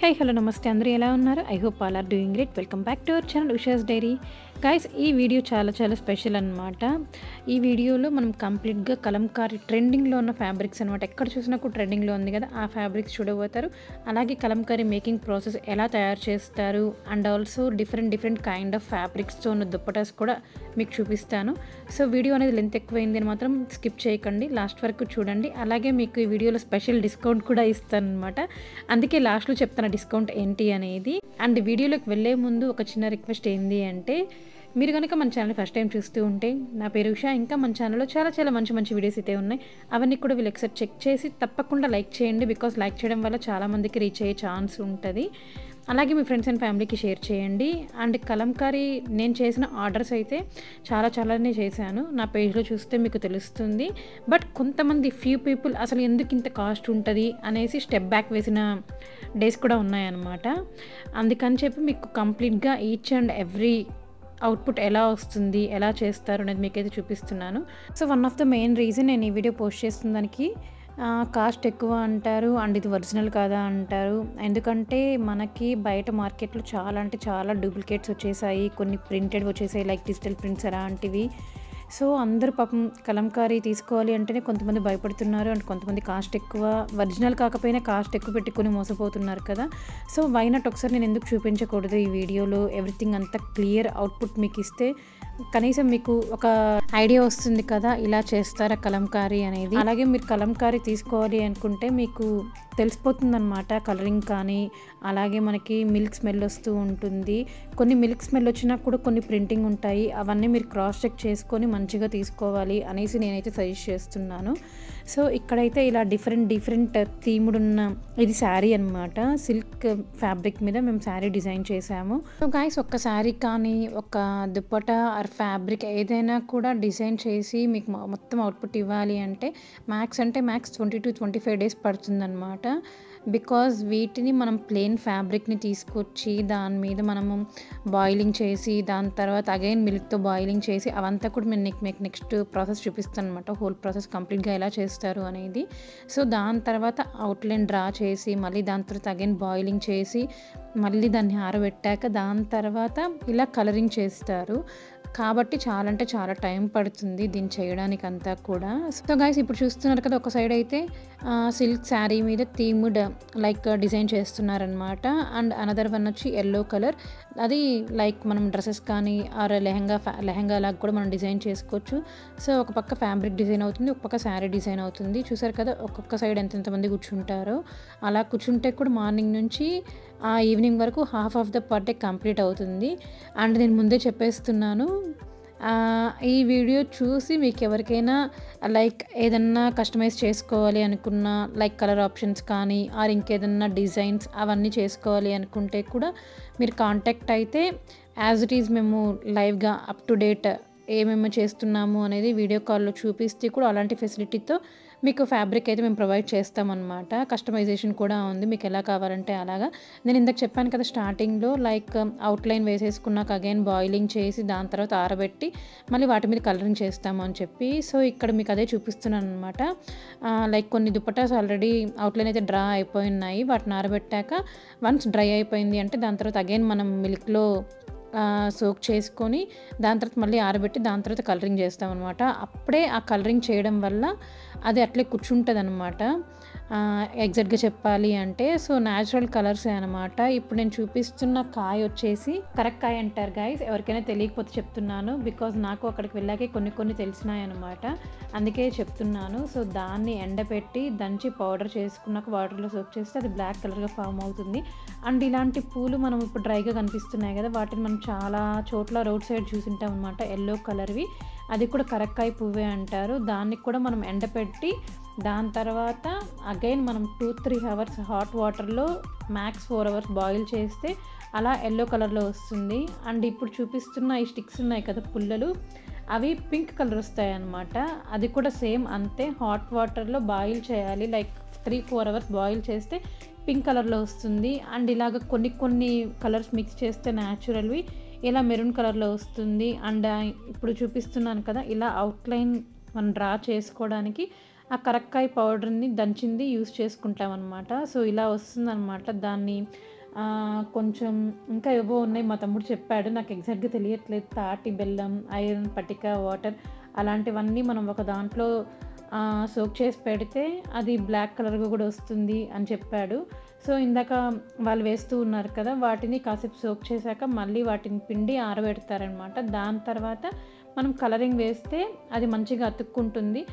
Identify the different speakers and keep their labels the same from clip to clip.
Speaker 1: Hi hello నమస్తే అందరూ ఎలా ఉన్నారు? I hope all are doing great. Welcome back to our channel Usha's diary. Guys, ఈ వీడియో చాలా స్పెషల్ అనమాట. ఈ వీడియోలో మనం కంప్లీట్గా కలంకారీ ట్రెండింగ్లో ఉన్న ఫ్యాబ్రిక్స్ అనమాట. ఎక్కడ చూసినా కూడా ట్రెండింగ్లో ఉంది కదా, ఆ ఫ్యాబ్రిక్స్ చూడబోతారు. అలాగే కలంకారీ మేకింగ్ ప్రాసెస్ ఎలా తయారు చేస్తారు and also different kind of ఫ్యాబ్రిక్స్తో ఉన్న దుప్పటాస్ కూడా మీకు చూపిస్తాను. సో వీడియో అనేది లెంత్ ఎక్కువైంది అని మాత్రం స్కిప్ చేయకండి, లాస్ట్ వరకు చూడండి. అలాగే మీకు ఈ వీడియోలో స్పెషల్ డిస్కౌంట్ కూడా ఇస్తాను అనమాట. అందుకే లాస్ట్లో చెప్తాను డిస్కౌంట్ ఏంటి అనేది. అండ్ వీడియోలోకి వెళ్ళే ముందు ఒక చిన్న రిక్వెస్ట్ ఏంటి అంటే, మీరు కనుక మన ఛానల్ ఫస్ట్ టైం చూస్తూ ఉంటే, నా పేరు ఉషా. ఇంకా మన ఛానల్లో చాలా మంచి వీడియోస్ అయితే ఉన్నాయి. అవన్నీ కూడా వీళ్ళు ఒకసారి చెక్ చేసి తప్పకుండా లైక్ చేయండి. బికాస్ లైక్ చేయడం వల్ల చాలామందికి రీచ్ అయ్యే ఛాన్స్ ఉంటుంది. అలాగే మీ ఫ్రెండ్స్ అండ్ ఫ్యామిలీకి షేర్ చేయండి. అండ్ కలంకారీ నేను చేసిన ఆర్డర్స్ అయితే చాలానే చేశాను. నా పేజ్లో చూస్తే మీకు తెలుస్తుంది. బట్ కొంతమంది ఫ్యూ పీపుల్ అసలు ఎందుకు ఇంత కాస్ట్ ఉంటుంది అనేసి స్టెప్ బ్యాక్ వేసిన డేస్ కూడా ఉన్నాయన్నమాట. అందుకని చెప్పి మీకు కంప్లీట్గా ఈచ్ అండ్ ఎవ్రీ అవుట్పుట్ ఎలా వస్తుంది, ఎలా చేస్తారు అనేది మీకైతే చూపిస్తున్నాను. So one of the main reason నేను ఈ వీడియో పోస్ట్ చేస్తున్నదానికి కాస్ట్ ఎక్కువ అంటారు అండ్ ఇది ఒరిజినల్ కాదా అంటారు. ఎందుకంటే మనకి బయట మార్కెట్లో చాలా డూప్లికేట్స్ వచ్చేసాయి, కొన్ని ప్రింటెడ్ వచ్చేసాయి లైక్ డిజిటల్ ప్రింట్స్ అలాంటివి. సో అందరూ పాపం కలంకారీ తీసుకోవాలి అంటేనే కొంతమంది భయపడుతున్నారు అండ్ కొంతమంది కాస్ట్ ఎక్కువ, ఒరిజినల్ కాకపోయినా కాస్ట్ ఎక్కువ పెట్టుకొని మోసపోతున్నారు కదా. సో వై నాట్ ఒకసారి నేను ఎందుకు చూపించకూడదు ఈ వీడియోలో ఎవ్రీథింగ్ అంతా క్లియర్ అవుట్పుట్ మీకు ఇస్తే కనీసం మీకు ఒక ఐడియా వస్తుంది కదా, ఇలా చేస్తారా కలంకారీ అనేది. అలాగే మీరు కలంకారీ తీసుకోవాలి అనుకుంటే మీకు తెలిసిపోతుంది అనమాట, కలరింగ్ కానీ. అలాగే మనకి మిల్క్ స్మెల్ వస్తూ ఉంటుంది, కొన్ని మిల్క్ స్మెల్ వచ్చినా కూడా కొన్ని ప్రింటింగ్ ఉంటాయి. అవన్నీ మీరు క్రాస్ చెక్ చేసుకొని మంచిగా తీసుకోవాలి అనేసి నేనైతే సజెస్ట్ చేస్తున్నాను. సో ఇక్కడైతే ఇలా డిఫరెంట్ థీమ్డ్ ఉన్న ఇది శారీ అనమాట. సిల్క్ ఫ్యాబ్రిక్ మీద మేము శారీ డిజైన్ చేసాము. సో గైస్, ఒక్క శారీ కానీ ఒక దుప్పటా ఆర్ ఫ్యాబ్రిక్ ఏదైనా కూడా డిజైన్ చేసి మీకు మొత్తం అవుట్పుట్ ఇవ్వాలి అంటే మ్యాక్స్ 20 to 25 days పడుతుందన్నమాట. బికాజ్ వీటిని మనం ప్లెయిన్ ఫ్యాబ్రిక్ని తీసుకొచ్చి దాని మీద మనము బాయిలింగ్ చేసి దాని తర్వాత అగైన్ మిల్క్తో బాయిలింగ్ చేసి అవంతా కూడా మీకు నెక్స్ట్ ప్రాసెస్ చూపిస్తాను అనమాట. హోల్ ప్రాసెస్ కంప్లీట్గా ఎలా చేస్తారు అనేది. సో దాని తర్వాత అవుట్లైన్ డ్రా చేసి మళ్ళీ దాని తర్వాత అగైన్ బాయిలింగ్ చేసి మళ్ళీ దాన్ని ఆరబెట్టాక దాని తర్వాత ఇలా కలరింగ్ చేస్తారు. కాబట్టి చాలా టైం పడుతుంది దీన్ని చేయడానికి అంతా కూడా. సో గైస్, ఇప్పుడు చూస్తున్నారు కదా, ఒక సైడ్ అయితే సిల్క్ శారీ మీద థీమ్డ్ లైక్ డిజైన్ చేస్తున్నారనమాట. అండ్ అనదర్ వన్ వచ్చి ఎల్లో కలర్, అది లైక్ మనం డ్రెస్సెస్ కానీ ఆర్ లెహంగా లాగా కూడా మనం డిజైన్ చేసుకోవచ్చు. సో ఒక పక్క ఫ్యాబ్రిక్ డిజైన్ అవుతుంది, ఒక పక్క శారీ డిజైన్ అవుతుంది. చూసారు కదా ఒక్కొక్క సైడ్ ఎంతమంది కూర్చుంటారో. అలా కూర్చుంటే కూడా మార్నింగ్ నుంచి ఈవినింగ్ వరకు half of the per day complete అవుతుంది. అండ్ నేను ముందే చెప్పేస్తున్నాను, ఈ వీడియో చూసి మీకు ఎవరికైనా లైక్ ఏదన్నా కస్టమైజ్ చేసుకోవాలి అనుకున్నా, లైక్ కలర్ ఆప్షన్స్ కానీ ఆర్ ఇంకేదన్నా డిజైన్స్ అవన్నీ చేసుకోవాలి అనుకుంటే కూడా మీరు కాంటాక్ట్ అయితే యాజ్ ఇట్ ఈజ్ మేము లైవ్గా అప్ టు డేట్ ఏమేమి చేస్తున్నాము అనేది వీడియో కాల్లో చూపిస్తే కూడా అలాంటి ఫెసిలిటీతో మీకు ఫ్యాబ్రిక్ అయితే మేము ప్రొవైడ్ చేస్తామన్నమాట. కస్టమైజేషన్ కూడా ఉంది, మీకు ఎలా కావాలంటే అలాగా. నేను ఇందాక చెప్పాను కదా స్టార్టింగ్లో, లైక్ అవుట్లైన్ వేసేసుకున్నాక అగైన్ బాయిలింగ్ చేసి దాని తర్వాత ఆరబెట్టి మళ్ళీ వాటి మీద కలరింగ్ చేస్తాము అని చెప్పి. సో ఇక్కడ మీకు అదే చూపిస్తున్నాను అనమాట. లైక్ కొన్ని దుపట్టాస్ ఆల్రెడీ అవుట్లైన్ అయితే డ్రా అయిపోయి ఉన్నాయి. వాటిని ఆరబెట్టాక వన్స్ డ్రై అయిపోయింది అంటే దాని తర్వాత అగైన్ మనం మిల్క్లో సోక్ చేసుకొని దాని తర్వాత మళ్ళీ ఆరబెట్టి దాని తర్వాత కలరింగ్ చేస్తామన్నమాట. అప్పుడే ఆ కలరింగ్ చేయడం వల్ల అది అట్లే కూర్చుంటుంది అనమాట, ఎగ్జాక్ట్గా చెప్పాలి అంటే. సో న్యాచురల్ కలర్సే అనమాట. ఇప్పుడు నేను చూపిస్తున్న కాయ వచ్చేసి కరెక్ట్ కాయ అంటారు గైస్, ఎవరికైనా తెలియకపోతే చెప్తున్నాను. బికాజ్ నాకు అక్కడికి వెళ్ళాకే కొన్ని తెలిసినాయి అనమాట, అందుకే చెప్తున్నాను. సో దాన్ని ఎండపెట్టి దంచి పౌడర్ చేసుకున్నాక వాటర్లో సోక్ చేస్తే అది బ్లాక్ కలర్గా ఫామ్ అవుతుంది. అండ్ ఇలాంటి పూలు మనం ఇప్పుడు డ్రైగా కనిపిస్తున్నాయి కదా, వాటిని మనం చాలా చోట్ల రోడ్ సైడ్ చూసింటాం అనమాట, ఎల్లో కలర్వి. అది కూడా కరక్కాయ పువ్వే అంటారు. దాన్ని కూడా మనం ఎండపెట్టి దాని తర్వాత అగైన్ మనం 2-3 hours హాట్ వాటర్లో మ్యాక్స్ 4 hours బాయిల్ చేస్తే అలా ఎల్లో కలర్లో వస్తుంది. అండ్ ఇప్పుడు చూపిస్తున్న ఈ స్టిక్స్ ఉన్నాయి కదా పుల్లలు, అవి పింక్ కలర్ వస్తాయి అన్నమాట. అది కూడా సేమ్ అంతే, హాట్ వాటర్లో బాయిల్ చేయాలి, లైక్ 3-4 hours బాయిల్ చేస్తే పింక్ కలర్లో వస్తుంది. అండ్ ఇలాగ కొన్ని కలర్స్ మిక్స్ చేస్తే న్యాచురల్వి ఇలా మెరూన్ కలర్లో వస్తుంది. అండ్ ఇప్పుడు చూపిస్తున్నాను కదా, ఇలా అవుట్లైన్ మనం డ్రా చేసుకోవడానికి ఆ కరక్కాయ పౌడర్ని దంచింది యూస్ చేసుకుంటాం అనమాట. సో ఇలా వస్తుందన్నమాట. దాన్ని కొంచెం ఇంకా ఏవో ఉన్నాయి, మా తమ్ముడు చెప్పాడు, నాకు ఎగ్జాక్ట్గా తెలియట్లేదు. తాటి బెల్లం, ఐరన్, పటిక, వాటర్ అలాంటివన్నీ మనం ఒక దాంట్లో సోక్ చేసి పెడితే అది బ్లాక్ కలర్గా కూడా వస్తుంది అని చెప్పాడు. సో ఇందాక వాళ్ళు వేస్తూ ఉన్నారు కదా, వాటిని కాసేపు సోక్ చేశాక మళ్ళీ వాటిని పిండి ఆరబెడతారనమాట. దాని తర్వాత మనం కలరింగ్ వేస్తే అది మంచిగా అతుక్కుంటుంది.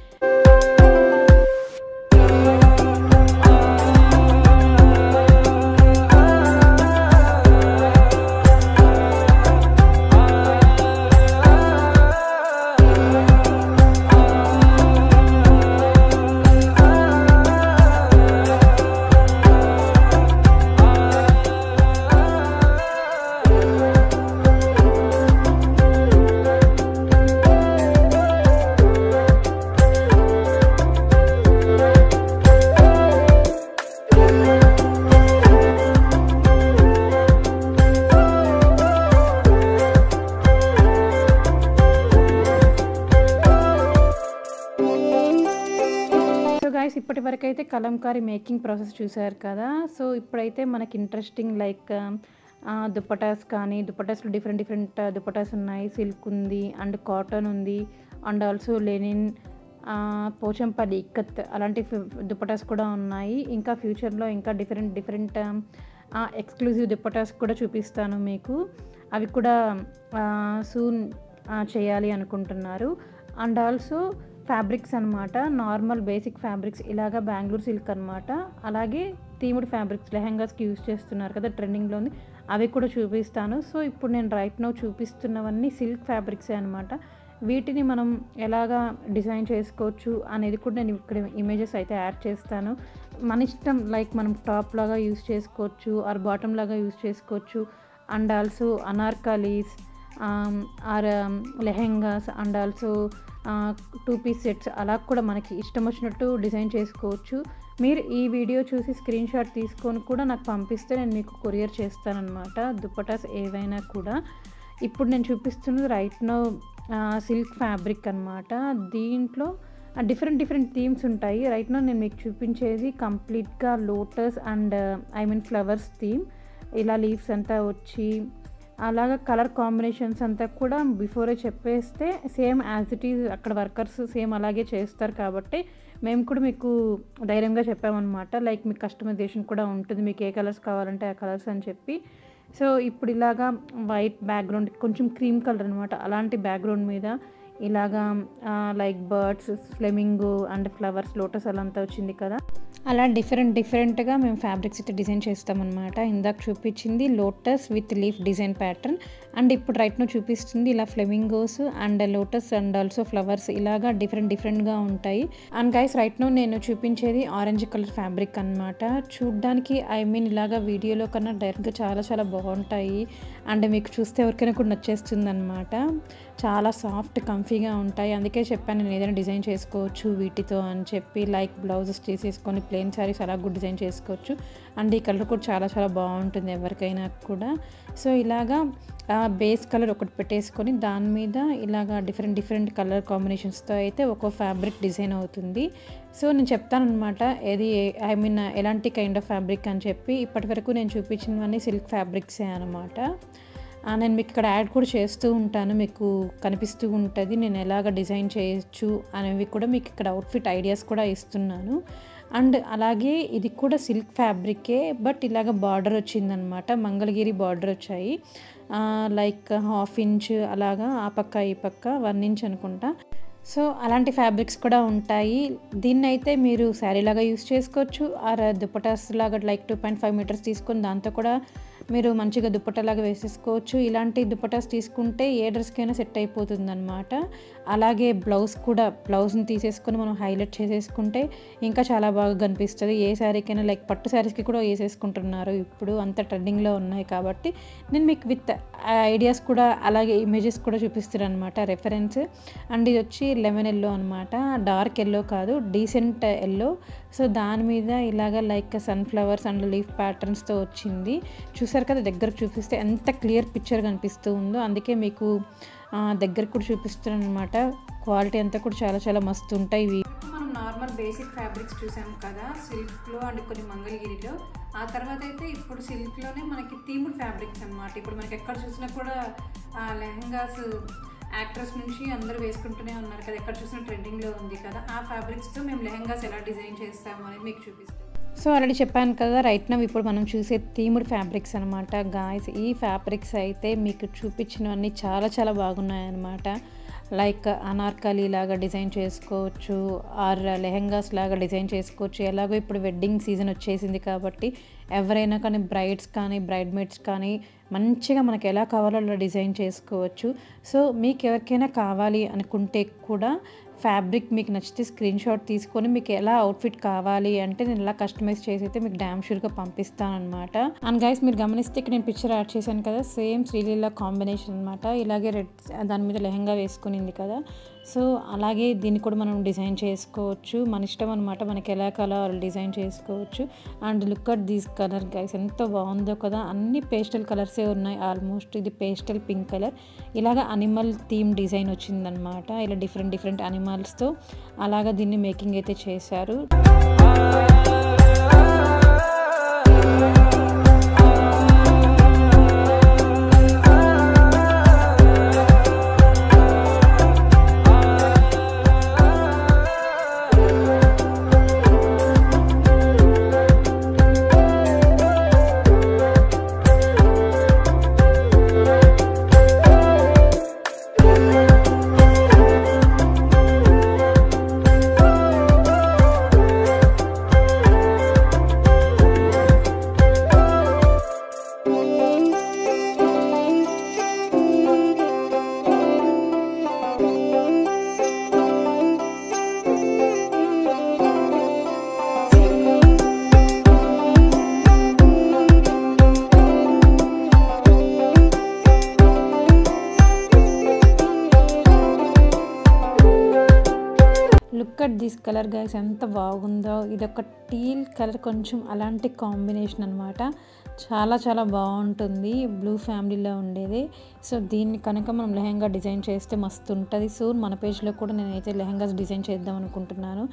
Speaker 1: గైస్ ఇప్పటి వరకు అయితే కలంకారీ మేకింగ్ ప్రాసెస్ చూసారు కదా. సో ఇప్పుడైతే మనకి ఇంట్రెస్టింగ్ లైక్ దుప్పటాస్ కానీ, దుప్పటాస్లో డిఫరెంట్ దుప్పటాస్ ఉన్నాయి. సిల్క్ ఉంది అండ్ కాటన్ ఉంది and also linen, Pochampally ikat అలాంటి దుప్పటాస్ కూడా ఉన్నాయి. ఇంకా ఫ్యూచర్లో ఇంకా డిఫరెంట్ ఎక్స్క్లూజివ్ దుప్పటాస్ కూడా చూపిస్తాను మీకు. అవి కూడా సూన్ చేయాలి అనుకుంటున్నారు. అండ్ ఆల్సో ఫ్యాబ్రిక్స్ అనమాట, నార్మల్ బేసిక్ ఫ్యాబ్రిక్స్ ఇలాగా బెంగళూరు సిల్క్ అనమాట. అలాగే థీమ్డ్ ఫ్యాబ్రిక్స్ లెహంగాస్కి యూజ్ చేస్తున్నారు కదా ట్రెండింగ్లో ఉంది, అవి కూడా చూపిస్తాను. సో ఇప్పుడు నేను రైట్ నౌ చూపిస్తున్నవన్నీ సిల్క్ ఫ్యాబ్రిక్సే అనమాట. వీటిని మనం ఎలాగా డిజైన్ చేసుకోవచ్చు అనేది కూడా నేను ఇక్కడ ఇమేజెస్ అయితే యాడ్ చేస్తాను. మన ఇష్టం, లైక్ మనం టాప్ లాగా యూజ్ చేసుకోవచ్చు ఆర్ బాటమ్ లాగా యూజ్ చేసుకోవచ్చు. And also anarkalis or lehengas and also 2 piece sets అలా కూడా మనకి ఇష్టం వచ్చినట్టు డిజైన్ చేసుకోవచ్చు. మీరు ఈ వీడియో చూసి స్క్రీన్ షాట్ తీసుకొని కూడా నాకు పంపిస్తే నేను మీకు కొరియర్ చేస్తానన్నమాట దుప్పటాస్ ఏవైనా కూడా. ఇప్పుడు నేను చూపిస్తున్నది రైట్ నౌ సిల్క్ ఫ్యాబ్రిక్ అనమాట. దీంట్లో డిఫరెంట్ థీమ్స్ ఉంటాయి. రైట్ నౌ నేను మీకు చూపించేది కంప్లీట్గా లోటస్ అండ్ ఫ్లవర్స్ థీమ్. ఇలా లీవ్స్ అంతా వచ్చి అలాగా కలర్ కాంబినేషన్స్ అంతా కూడా బిఫోరే చెప్పేస్తే సేమ్ యాజ్ ఇట్ ఈజ్ అక్కడ వర్కర్స్ సేమ్ అలాగే చేస్తారు కాబట్టి మేము కూడా మీకు ధైర్యంగా చెప్పామన్నమాట. లైక్ మీకు కస్టమైజేషన్ కూడా ఉంటుంది, మీకు ఏ కలర్స్ కావాలంటే ఆ కలర్స్ అని చెప్పి. సో ఇప్పుడు ఇలాగా వైట్ బ్యాక్గ్రౌండ్, కొంచెం క్రీమ్ కలర్ అనమాట, అలాంటి బ్యాక్గ్రౌండ్ మీద ఇలాగా like birds, flamingo and flowers, lotus అలా అంతా వచ్చింది కదా. అలా డిఫరెంట్గా మేము ఫ్యాబ్రిక్స్ అయితే డిజైన్ చేస్తామన్నమాట. ఇందాక చూపించింది lotus with leaf design pattern and ఇప్పుడు రైట్ నో చూపిస్తుంది ఇలా flamingos and lotus and also flowers ఇలాగా డిఫరెంట్గా ఉంటాయి. అండ్ గైస్ రైట్ నో నేను చూపించేది ఆరెంజ్ కలర్ ఫ్యాబ్రిక్ అనమాట. చూడ్డానికి ఇలాగా వీడియోలో కన్నా డైరెక్ట్గా చాలా బాగుంటాయి అండ్ మీకు చూస్తే ఎవరికైనా కూడా నచ్చేస్తుంది అనమాట. చాలా సాఫ్ట్ కంఫీగా ఉంటాయి. అందుకే చెప్పాను నేను ఏదైనా డిజైన్ చేసుకోవచ్చు వీటితో అని చెప్పి. లైక్ బ్లౌజెస్ చేసేసుకొని ప్లెయిన్ శారీస్ అలా కూడా డిజైన్ చేసుకోవచ్చు అండ్ ఈ కలర్ కూడా చాలా బాగుంటుంది ఎవరికైనా కూడా. సో ఇలాగా బేస్ కలర్ ఒకటి పెట్టేసుకొని దాని మీద ఇలాగా డిఫరెంట్ కలర్ కాంబినేషన్స్తో అయితే ఒక్కో ఫ్యాబ్రిక్ డిజైన్ అవుతుంది. సో నేను చెప్తానమాట ఏది ఎలాంటి కైండ్ ఆఫ్ ఫ్యాబ్రిక్ అని చెప్పి. ఇప్పటి వరకు నేను చూపించినవన్నీ సిల్క్ ఫ్యాబ్రిక్సే అనమాట. నేను మీకు ఇక్కడ యాడ్ కూడా చేస్తూ ఉంటాను, మీకు కనిపిస్తూ ఉంటుంది నేను ఎలాగ డిజైన్ చేయొచ్చు అనేవి కూడా మీకు ఇక్కడ అవుట్ఫిట్ ఐడియాస్ కూడా ఇస్తున్నాను. అండ్ అలాగే ఇది కూడా సిల్క్ ఫ్యాబ్రికే బట్ ఇలాగ బార్డర్ వచ్చిందనమాట, మంగళగిరి బార్డర్ వచ్చాయి. లైక్ 1/2 ఇంచ్ అలాగా ఆ పక్క ఈ పక్క 1 ఇంచ్ అనుకుంటా. సో అలాంటి ఫ్యాబ్రిక్స్ కూడా ఉంటాయి. దీన్ని అయితే మీరు శారీ లాగా యూస్ చేసుకోవచ్చు ఆర్ దుప్పటాస్ లాగా లైక్ 2.5 మీటర్స్ తీసుకొని దాంతో కూడా మీరు మంచిగా దుప్పటాలాగా వేసేసుకోవచ్చు. ఇలాంటి దుప్పటాస్ తీసుకుంటే ఏ డ్రెస్కైనా సెట్ అయిపోతుంది అనమాట. అలాగే బ్లౌజ్ని తీసేసుకొని మనం హైలైట్ చేసేసుకుంటే ఇంకా చాలా బాగా కనిపిస్తుంది. ఏ శారీకైనా లైక్ పట్టు శారీస్కి కూడా వేసేసుకుంటున్నారు ఇప్పుడు, అంత ట్రెండింగ్లో ఉన్నాయి కాబట్టి నేను మీకు విత్ ఐడియాస్ కూడా అలాగే ఇమేజెస్ కూడా చూపిస్తాను అనమాట రెఫరెన్స్. అండ్ ఇది వచ్చి లెమన్ ఎల్లో అనమాట, డార్క్ ఎల్లో కాదు డీసెంట్ ఎల్లో. సో దాని మీద ఇలాగ లైక్ సన్ఫ్లవర్స్ అండ్ లీఫ్ ప్యాటర్న్స్తో వచ్చింది. చూసారు కదా, దగ్గరకు చూపిస్తే ఎంత క్లియర్ పిక్చర్ కనిపిస్తూ ఉందో, అందుకే మీకు దగ్గరకు కూడా చూపిస్తున్నాను అనమాట. క్వాలిటీ అంతా కూడా చాలా మస్తు ఉంటాయి. మనం నార్మల్ బేసిక్ ఫ్యాబ్రిక్స్ చూసాం కదా సిల్క్లో అండ్ కొన్ని మంగళగిరిలో. ఆ తర్వాత అయితే ఇప్పుడు సిల్క్లోనే మనకి థీమ్డ్ ఫ్యాబ్రిక్స్ అన్నమాట. ఇప్పుడు మనకి ఎక్కడ చూసినా కూడా లెహంగాస్ యాక్టర్స్ నుంచి అందరూ వేసుకుంటూనే ఉన్నారు కదా, ఎక్కడ చూసినా ట్రెండింగ్లో ఉంది కదా. ఆ ఫ్యాబ్రిక్స్తో మేము లెహంగాస్ ఎలా డిజైన్ చేస్తాము అనేది మీకు చూపిస్తాం. సో ఆల్రెడీ చెప్పాను కదా, రైట్ నౌ ఇప్పుడు మనం చూసే థీమ్డ్ ఫ్యాబ్రిక్స్ అనమాట గాయ్స్. ఈ ఫ్యాబ్రిక్స్ అయితే మీకు చూపించినవన్నీ చాలా చాలా బాగున్నాయన్నమాట. లైక్ అనార్కలి లాగా డిజైన్ చేసుకోవచ్చు, ఆర్ లెహెంగాస్ లాగా డిజైన్ చేసుకోవచ్చు. ఎలాగో ఇప్పుడు వెడ్డింగ్ సీజన్ వచ్చేసింది కాబట్టి ఎవరైనా కానీ బ్రైడ్స్ కానీ బ్రైడ్ మేడ్స్ కానీ మంచిగా మనకు ఎలా కావాలో అలా డిజైన్ చేసుకోవచ్చు. సో మీకు ఎవరికైనా కావాలి అనుకుంటే కూడా ఫ్యాబ్రిక్ మీకు నచ్చితే స్క్రీన్ షాట్ తీసుకొని మీకు ఎలా అవుట్ఫిట్ కావాలి అంటే నేను ఎలా కస్టమైజ్ చేసి అయితే మీకు డ్యామ్ షూర్గా పంపిస్తాను అనమాట. అండ్ గైస్ మీరు గమనిస్తే ఇక్కడ నేను పిక్చర్ యాడ్ చేశాను కదా, సేమ్ శ్రీలీల కాంబినేషన్ అనమాట. ఇలాగే రెడ్ దాని మీద లెహంగా వేసుకునింది కదా, సో అలాగే దీన్ని కూడా మనం డిజైన్ చేసుకోవచ్చు. మన ఇష్టం అనమాట, మనకి ఎలా కలర్ డిజైన్ చేసుకోవచ్చు. And look at these colour guys, ఎంత బాగుందో కదా. అన్ని పేస్టల్ కలర్సే ఉన్నాయి ఆల్మోస్ట్. ఇది పేస్టల్ పింక్ కలర్. ఇలాగ అనిమల్ థీమ్ డిజైన్ వచ్చిందనమాట. ఇలా డిఫరెంట్ డిఫరెంట్ అనిమల్స్తో అలాగా దీన్ని మేకింగ్ అయితే చేశారు. Look at this colour guys, ఎంత బాగుందో. ఇది ఒక టీల్ కలర్, కొంచెం అలాంటి కాంబినేషన్ అనమాట. చాలా చాలా బాగుంటుంది, బ్లూ ఫ్యామిలీలో ఉండేది. సో దీన్ని కనుక మనం లెహంగా డిజైన్ చేస్తే మస్తు ఉంటుంది. సో మన పేజ్లో కూడా నేనైతే లెహంగాస్ డిజైన్ చేద్దాం అనుకుంటున్నాను.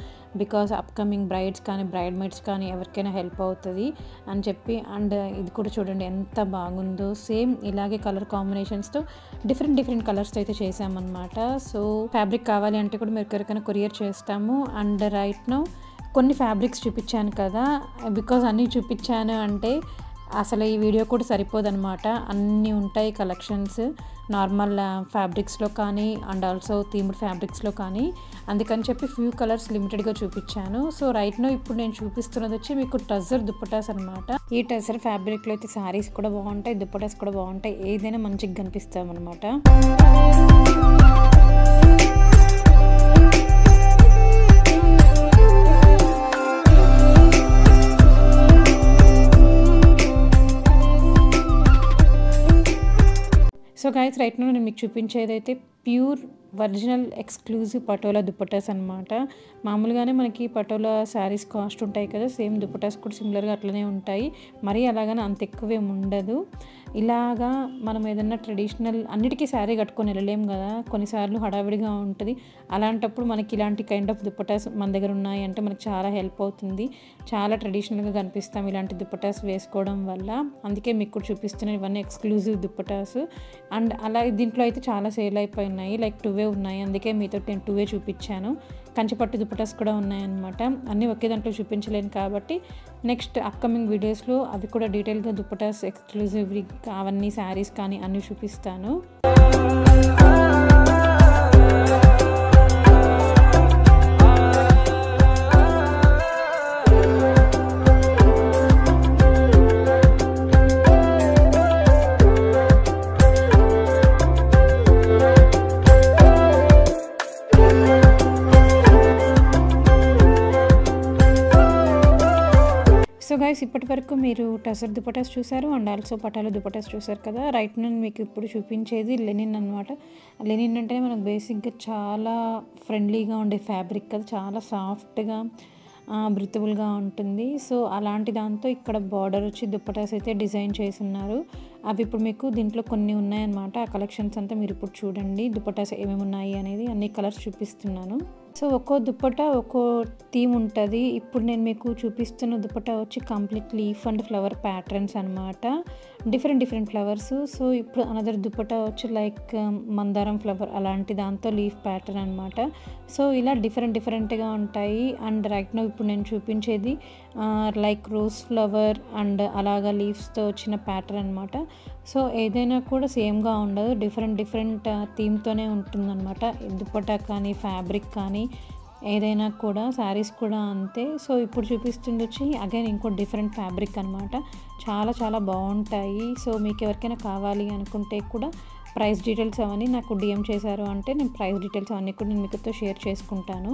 Speaker 1: బికాస్ అప్కమింగ్ బ్రైడ్స్ కానీ బ్రైడ్ మేడ్స్ కానీ ఎవరికైనా హెల్ప్ అవుతుంది అని చెప్పి. అండ్ ఇది కూడా చూడండి ఎంత బాగుందో. సేమ్ ఇలాగే కలర్ కాంబినేషన్స్తో డిఫరెంట్ డిఫరెంట్ కలర్స్తో అయితే చేసామన్నమాట. సో ఫ్యాబ్రిక్ కావాలి అంటే కూడా మీరు ఎవరికైనా కొరియర్ చేస్తాము. అండ్ రైట్ నౌ కొన్ని ఫ్యాబ్రిక్స్ చూపించాను కదా, బికాజ్ అన్నీ చూపించాను అంటే అసలు ఈ వీడియో కూడా సరిపోదన్నమాట. అన్నీ ఉంటాయి కలెక్షన్స్ నార్మల్ ఫ్యాబ్రిక్స్లో కానీ అండ్ ఆల్సో థీమ్డ్ ఫ్యాబ్రిక్స్లో కానీ. అందుకని చెప్పి ఫ్యూ కలర్స్ లిమిటెడ్గా చూపించాను. సో రైట్ నో ఇప్పుడు నేను చూపిస్తున్నది వచ్చి మీకు టజర్ దుప్పటాస్ అనమాట. ఈ టజర్ ఫ్యాబ్రిక్లో అయితే శారీస్ కూడా బాగుంటాయి, దుప్పటాస్ కూడా బాగుంటాయి. ఏదైనా మంచిగా కనిపిస్తామన్నమాట. సో గైస్ రైట్ నో నేను మీకు చూపించేదైతే pure original exclusive patola dupattas అనమాట. మామూలుగానే మనకి పటోలా శారీస్ కాస్ట్ ఉంటాయి కదా, సేమ్ దుప్పటాస్ కూడా సిమిలర్గా అట్లనే ఉంటాయి. మరీ అలాగనే అంత ఎక్కువేం ఉండదు. ఇలాగా మనం ఏదన్నా ట్రెడిషనల్ అన్నిటికీ శారీ కట్టుకొని వెళ్ళలేము కదా, కొన్నిసార్లు హడావిడిగా ఉంటుంది. అలాంటప్పుడు మనకి ఇలాంటి కైండ్ ఆఫ్ దుప్పటాస్ మన దగ్గర ఉన్నాయి అంటే మనకి చాలా హెల్ప్ అవుతుంది. చాలా ట్రెడిషనల్గా కనిపిస్తాం ఇలాంటి దుప్పటాస్ వేసుకోవడం వల్ల. అందుకే మీకు కూడా చూపిస్తున్నాను ఇవన్నీ ఎక్స్క్లూజివ్ దుప్పటాస్. అండ్ అలాగే దీంట్లో అయితే చాలా సేల్ అయిపోయినాయి, లైక్ 2 ఉన్నాయి. అందుకే మీతో నేను 2 చూపించాను. కంచిపట్టు దుప్పటాస్ కూడా ఉన్నాయన్నమాట. అన్నీ ఒకే దాంట్లో చూపించలేను కాబట్టి నెక్స్ట్ అప్కమింగ్ వీడియోస్లో అవి కూడా డీటెయిల్గా దుప్పటాస్ ఎక్స్క్లూజివ్ అవన్నీ శారీస్ కానీ అన్నీ చూపిస్తాను. సో గైస్ ఇప్పటి వరకు మీరు టసర్ దుపటాస్ చూసారు అండ్ ఆల్సో పటాల దుపటాస్ చూసారు కదా. రైట్ నేను మీకు ఇప్పుడు చూపించేది లెనిన్ అనమాట. లెనిన్ అంటే మనకు బేసిక్గా చాలా ఫ్రెండ్లీగా ఉండే ఫ్యాబ్రిక్ కదా, చాలా సాఫ్ట్గా బ్రితబుల్గా ఉంటుంది. సో అలాంటి దాంతో ఇక్కడ బార్డర్ వచ్చి దుప్పటాస్ అయితే డిజైన్ చేసి ఉన్నారు. అవి ఇప్పుడు మీకు దీంట్లో కొన్ని ఉన్నాయన్నమాట. ఆ కలెక్షన్స్ అంతా మీరు ఇప్పుడు చూడండి, దుప్పటాస్ ఏమేమి ఉన్నాయి అనేది అన్ని కలర్స్ చూపిస్తున్నాను. సో ఒక్కో దుప్పట ఒక్కో థీమ్ ఉంటుంది. ఇప్పుడు నేను మీకు చూపిస్తున్న దుప్పట వచ్చి complete leaf and flower patterns అనమాట. Different flowers. సో ఇప్పుడు అనదర్ దుప్పట వచ్చి లైక్ మందారం ఫ్లవర్ అలాంటి దాంతో లీఫ్ ప్యాటర్న్ అనమాట. సో ఇలా డిఫరెంట్గా ఉంటాయి. అండ్ రైట్ నౌ ఇప్పుడు నేను చూపించేది లైక్ రోజ్ ఫ్లవర్ అండ్ అలాగా లీవ్స్తో వచ్చిన ప్యాటర్న్ అనమాట. సో ఏదైనా కూడా సేమ్గా ఉండదు, డిఫరెంట్ థీమ్తోనే ఉంటుందన్నమాట. దుప్పట కానీ ఫ్యాబ్రిక్ కానీ ఏదైనా కూడా, శారీస్ కూడా అంతే. సో ఇప్పుడు చూపిస్తుంది వచ్చి అగైన్ ఇంకో డిఫరెంట్ ఫ్యాబ్రిక్ అనమాట. చాలా బాగుంటాయి. సో మీకు ఎవరికైనా కావాలి అనుకుంటే కూడా ప్రైస్ డీటెయిల్స్ అవన్నీ నాకు DM చేశారు అంటే నేను ప్రైస్ డీటెయిల్స్ అవన్నీ కూడా నేను మీతో షేర్ చేసుకుంటాను.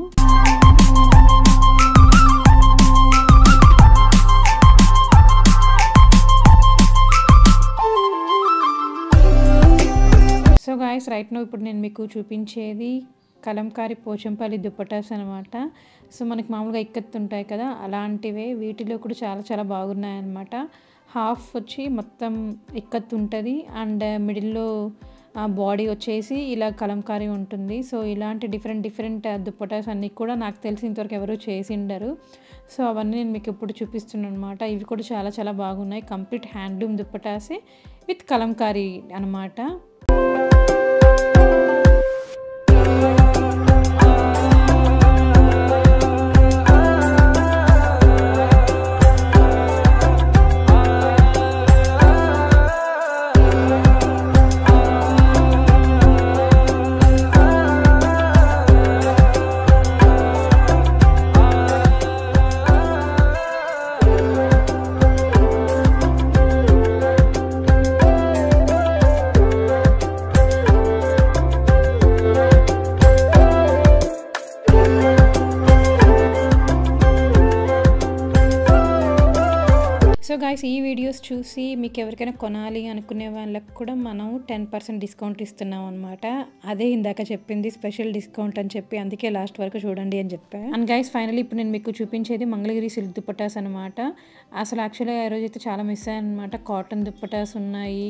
Speaker 1: సో గాయస్ రైట్ నౌ ఇప్పుడు నేను మీకు చూపించేది కలంకారీ పోచంపల్లి దుప్పటాస్ అనమాట. సో మనకి మామూలుగా ఇక్కత్తు ఉంటాయి కదా, అలాంటివే. వీటిలో కూడా చాలా బాగున్నాయి అనమాట. హాఫ్ వచ్చి మొత్తం ఇక్కత్తు ఉంటుంది అండ్ మిడిల్లో బాడీ వచ్చేసి ఇలా కలంకారీ ఉంటుంది. సో ఇలాంటి డిఫరెంట్ దుప్పటాస్ అన్నీ కూడా నాకు తెలిసి ఇంతవరకు ఎవరు చేసిండరు. సో అవన్నీ నేను మీకు ఇప్పుడు చూపిస్తున్నాను అనమాట. ఇవి కూడా చాలా బాగున్నాయి. కంప్లీట్ హ్యాండ్లూమ్ దుప్పటాసే విత్ కలంకారీ అనమాట. సో గాయ్స్ ఈ వీడియోస్ చూసి మీకు ఎవరికైనా కొనాలి అనుకునే వాళ్ళకి కూడా మనం 10% డిస్కౌంట్ ఇస్తున్నాం అనమాట. అదే ఇందాక చెప్పింది స్పెషల్ డిస్కౌంట్ అని చెప్పి, అందుకే లాస్ట్ వరకు చూడండి అని చెప్పాను. అండ్ గైస్ ఫైనల్లీ ఇప్పుడు నేను మీకు చూపించేది మంగళగిరి సిల్క్ దుప్పటాస్ అనమాట. అసలు యాక్చువల్గా ఈ రోజైతే చాలా మిస్ అయ్యాను అనమాట. కాటన్ దుప్పటాస్ ఉన్నాయి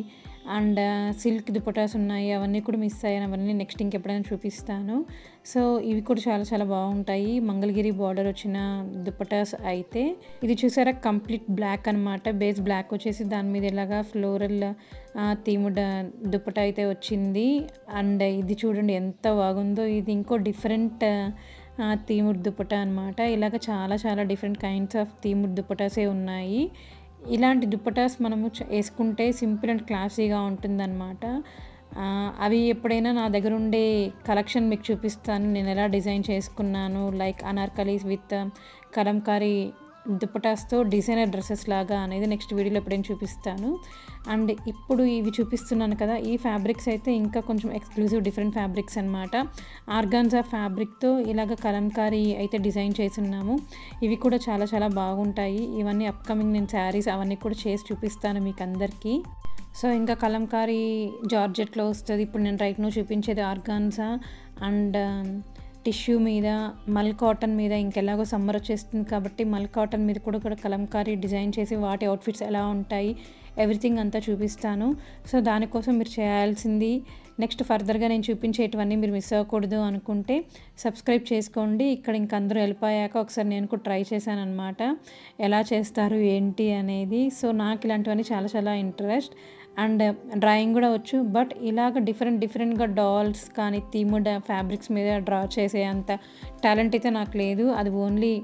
Speaker 1: అండ్ సిల్క్ దుప్పటాస్ ఉన్నాయి, అవన్నీ కూడా మిస్ అయ్యాను. అవన్నీ నెక్స్ట్ ఇంకెప్పుడైనా చూపిస్తాను. సో ఇవి కూడా చాలా బాగుంటాయి. మంగళగిరి బార్డర్ వచ్చిన దుప్పటాస్ అయితే ఇది చూసారా కంప్లీట్ బ్లాక్ అనమాట. బేస్ బ్లాక్ వచ్చేసి దాని మీద ఇలాగా ఫ్లోరల్ థీమ్డ్ దుప్పట అయితే వచ్చింది. అండ్ ఇది చూడండి ఎంత బాగుందో. ఇది ఇంకో డిఫరెంట్ థీమ్డ్ దుప్పట అనమాట. ఇలాగ చాలా డిఫరెంట్ కైండ్స్ ఆఫ్ థీమ్డ్ దుప్పటాసే ఉన్నాయి. ఇలాంటి దుప్పటాస్ మనము వేసుకుంటే సింపుల్ అండ్ క్లాసీగా ఉంటుందన్నమాట. అవి ఎప్పుడైనా నా దగ్గర ఉండే కలెక్షన్ మీకు చూపిస్తాను, నేను ఎలా డిజైన్ చేసుకున్నాను. లైక్ అనార్కలీస్ విత్ కలంకారీ దుప్పటాస్తో డిజైనర్ డ్రెస్సెస్ లాగా అనేది నెక్స్ట్ వీడియోలో ఎప్పుడైనా చూపిస్తాను. అండ్ ఇప్పుడు ఇవి చూపిస్తున్నాను కదా, ఈ ఫ్యాబ్రిక్స్ అయితే ఇంకా కొంచెం ఎక్స్క్లూజివ్ డిఫరెంట్ ఫ్యాబ్రిక్స్ అనమాట. ఆర్గాన్జా ఫ్యాబ్రిక్తో ఇలాగ కలంకారీ అయితే డిజైన్ చేస్తున్నాము. ఇవి కూడా చాలా బాగుంటాయి. ఇవన్నీ అప్కమింగ్ నేను శారీస్ అవన్నీ కూడా చేసి చూపిస్తాను మీకు అందరికీ. సో ఇంకా కలంకారీ జార్జెట్లో వస్తుంది. ఇప్పుడు నేను రైట్ నో చూపించేది ఆర్గాన్జా అండ్ టిష్యూ మీద, మల్ కాటన్ మీద. ఇంకెలాగో సమ్మర్ వచ్చేస్తుంది కాబట్టి మల్ కాటన్ మీద కూడా కలంకారీ డిజైన్ చేసి వాటి అవుట్ఫిట్స్ ఎలా ఉంటాయి ఎవ్రీథింగ్ అంతా చూపిస్తాను. సో దానికోసం మీరు చేయాల్సింది నెక్స్ట్ ఫర్దర్గా నేను చూపించేటివన్నీ మీరు మిస్ అవ్వకూడదు అనుకుంటే సబ్స్క్రైబ్ చేసుకోండి. ఇక్కడ ఇంక అందరూ వెళ్ళిపోయాక ఒకసారి నేను కూడా ట్రై చేశాను అనమాట ఎలా చేస్తారు ఏంటి అనేది. సో నాకు ఇలాంటివన్నీ చాలా ఇంట్రెస్ట్ అండ్ డ్రాయింగ్ కూడా వచ్చు. బట్ ఇలాగ డిఫరెంట్గా డాల్స్ కానీ థీమ్డ్ ఫ్యాబ్రిక్స్ మీద డ్రా చేసే అంత టాలెంట్ అయితే నాకు లేదు. అది ఓన్లీ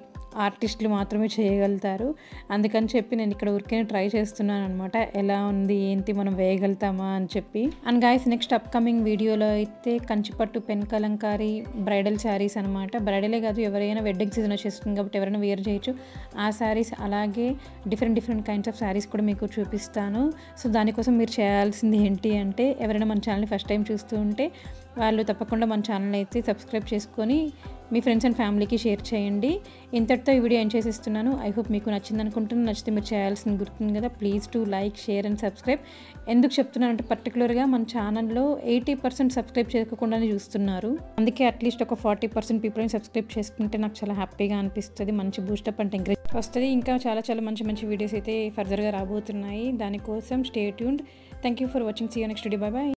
Speaker 1: ఆర్టిస్టులు మాత్రమే చేయగలుగుతారు. అందుకని చెప్పి నేను ఇక్కడ ఊరికే ట్రై చేస్తున్నాను అనమాట, ఎలా ఉంది ఏంటి మనం వేయగలుగుతామా అని చెప్పి. అండ్ గైస్ నెక్స్ట్ అప్కమింగ్ వీడియోలో అయితే కంచిపట్టు పెన్ కలంకారీ బ్రైడల్ శారీస్ అనమాట. బ్రైడలే కాదు, ఎవరైనా వెడ్డింగ్ సీజన్ వచ్చేస్తుంది కాబట్టి ఎవరైనా వేర్ చేయొచ్చు ఆ శారీస్. అలాగే డిఫరెంట్ కైండ్స్ ఆఫ్ శారీస్ కూడా మీకు చూపిస్తాను. సో దానికోసం మీరు చేయాల్సింది ఏంటి అంటే, ఎవరైనా మన ఛానల్ని ఫస్ట్ టైం చూస్తూ ఉంటే వాళ్ళు తప్పకుండా మన ఛానల్ అయితే సబ్స్క్రైబ్ చేసుకొని మీ ఫ్రెండ్స్ అండ్ ఫ్యామిలీకి షేర్ చేయండి. ఇంతటితో ఈ వీడియో ఎండ్ చేసేస్తున్నాను. ఐ హోప్ మీకు నచ్చింది అనుకుంటున్నాను. నచ్చితే మీరు చేయాల్సింది గుర్తుంది కదా, please to like, share and subscribe. ఎందుకు చెప్తున్నానంటే పర్టికులర్గా మన ఛానల్లో 80% సబ్స్క్రైబ్ చేసుకోకుండానే చూస్తున్నారు. అందుకే అట్లీస్ట్ ఒక 40% పీపుల్ని సబ్స్క్రైబ్ చేసుకుంటే నాకు చాలా హ్యాపీగా అనిపిస్తుంది. మంచి బూస్టప్ అంటే ఎంకరేజ్ వస్తుంది. ఇంకా చాలా మంచి వీడియోస్ అయితే ఫర్దర్గా రాబోతున్నాయి. దానికోసం stay tuned. Thank you for watching. See you next video. Bye by.